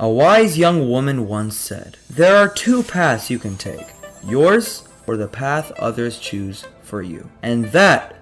A wise young woman once said, "There are two paths you can take, yours or the path others choose for you." And that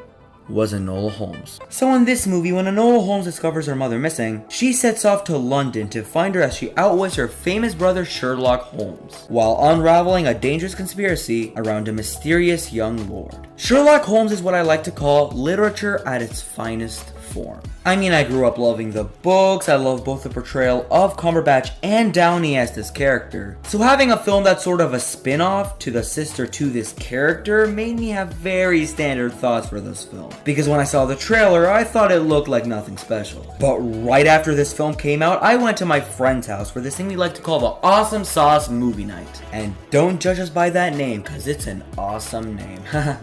was Enola Holmes. So in this movie, when Enola Holmes discovers her mother missing, she sets off to London to find her as she outwits her famous brother Sherlock Holmes, while unraveling a dangerous conspiracy around a mysterious young lord. Sherlock Holmes is what I like to call literature at its finest form. I mean, I grew up loving the books, I love both the portrayal of Cumberbatch and Downey as this character. So having a film that's sort of a spin-off to the sister to this character made me have very standard thoughts for this film. Because when I saw the trailer, I thought it looked like nothing special. But right after this film came out, I went to my friend's house for this thing we like to call the Awesome Sauce Movie Night. And don't judge us by that name, cause it's an awesome name.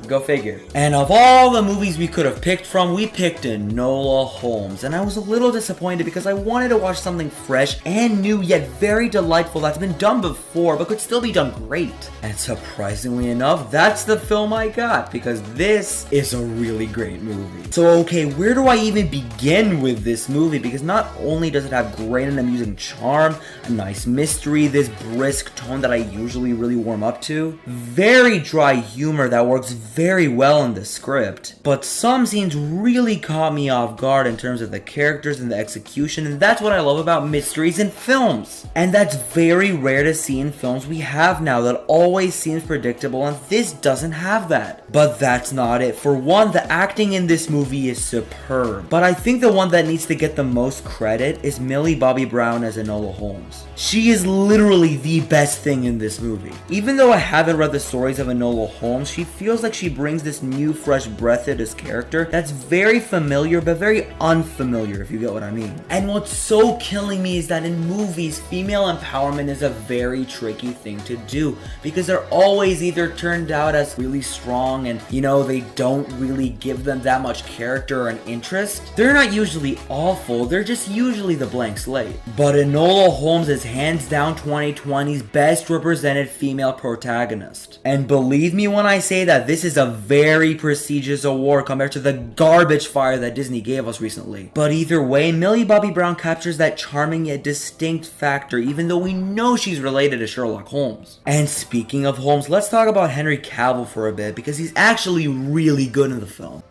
Go figure. And of all the movies we could have picked from, we picked Enola Holmes, and I was a little disappointed because I wanted to watch something fresh and new yet very delightful that's been done before but could still be done great. And surprisingly enough, that's the film I got, because this is a really great movie. So okay, where do I even begin with this movie? Because not only does it have great and amusing charm, a nice mystery, this brisk tone that I usually really warm up to, very dry humor that works very well in the script, but some scenes really caught me off guard in terms of the characters and the execution, and that's what I love about mysteries in films. And that's very rare to see in films we have now that always seems predictable, and this doesn't have that. But that's not it. For one, the acting in this movie is superb, but I think the one that needs to get the most credit is Millie Bobby Brown as Enola Holmes. She is literally the best thing in this movie. Even though I haven't read the stories of Enola Holmes, she feels like she brings this new fresh breath to this character that's very familiar but very unfamiliar, if you get what I mean. And what's so killing me is that in movies, female empowerment is a very tricky thing to do, because they're always either turned out as really strong and, you know, they don't really give them that much character or an interest. They're not usually awful, they're just usually the blank slate. But Enola Holmes is hands down 2020's best represented female protagonist. And believe me when I say that this is a very prestigious award compared to the garbage fire that Disney gave us recently. But either way, Millie Bobby Brown captures that charming yet distinct factor, even though we know she's related to Sherlock Holmes. And speaking of Holmes, let's talk about Henry Cavill for a bit, because he's actually really good in the film.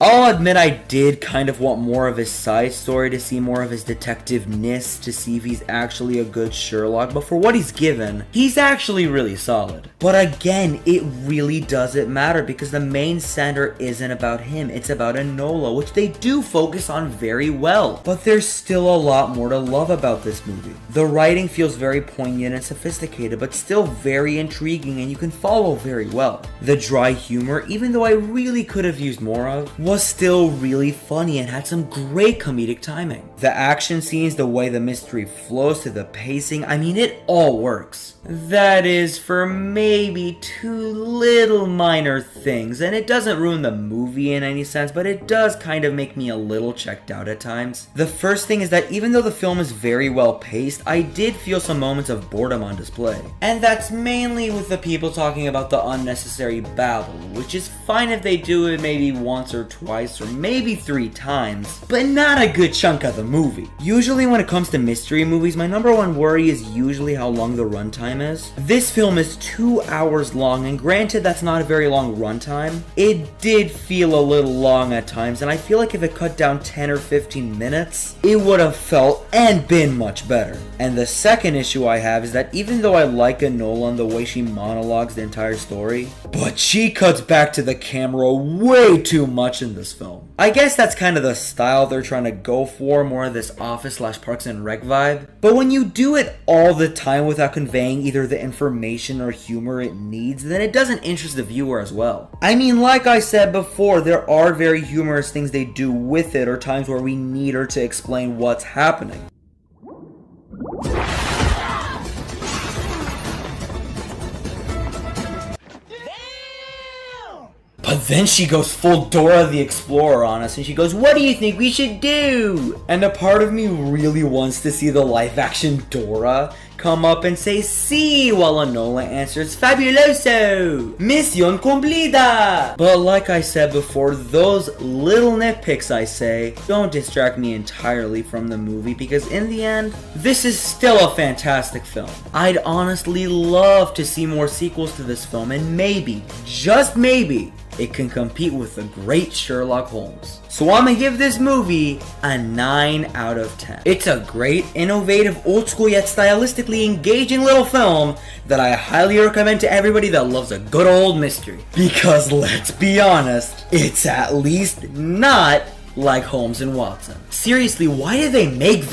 I'll admit I did kind of want more of his side story, to see more of his detective-ness, to see if he's actually a good Sherlock, but for what he's given, he's actually really solid. But again, it really doesn't matter, because the main center isn't about him, it's about Enola, which they do focus on very well. But there's still a lot more to love about this movie. The writing feels very poignant and sophisticated, but still very intriguing, and you can follow very well. The dry humor, even though I really could have used more of, was still really funny and had some great comedic timing. The action scenes, the way the mystery flows, to the pacing, I mean, it all works. That is, for maybe two little minor things, and it doesn't ruin the movie in any sense, but it does kind of make me a little checked out at times. The first thing is that even though the film is very well paced, I did feel some moments of boredom on display. And that's mainly with the people talking about the unnecessary babble, which is fine if they do it maybe once or twice or maybe 3 times, but not a good chunk of the movie. Usually when it comes to mystery movies, my number one worry is usually how long the runtime is. This film is 2 hours long, and granted that's not a very long runtime, it did feel a little long at times, and I feel like if it cut down 10 or 15 minutes, it would have felt and been much better. And the second issue I have is that even though I like Enola and the way she monologues the entire story, but she cuts back to the camera way too much in this film. I guess that's kind of the style they're trying to go for, more of this Office/Parks and Rec vibe. But when you do it all the time without conveying either the information or humor it needs, then it doesn't interest the viewer as well. I mean, like I said before, there are very humorous things they do with it, or times where we need her to explain what's happening. But then she goes full Dora the Explorer on us and she goes, "What do you think we should do?" And a part of me really wants to see the live action Dora come up and say "Sí," while Enola answers "Fabuloso! Mission cumplida!" But like I said before, those little nitpicks I say don't distract me entirely from the movie, because in the end, this is still a fantastic film. I'd honestly love to see more sequels to this film, and maybe, just maybe, it can compete with the great Sherlock Holmes. So I'm gonna give this movie a 9 out of 10. It's a great, innovative, old school yet stylistically engaging little film that I highly recommend to everybody that loves a good old mystery. Because let's be honest, it's at least not like Holmes and Watson. Seriously, why did they make that?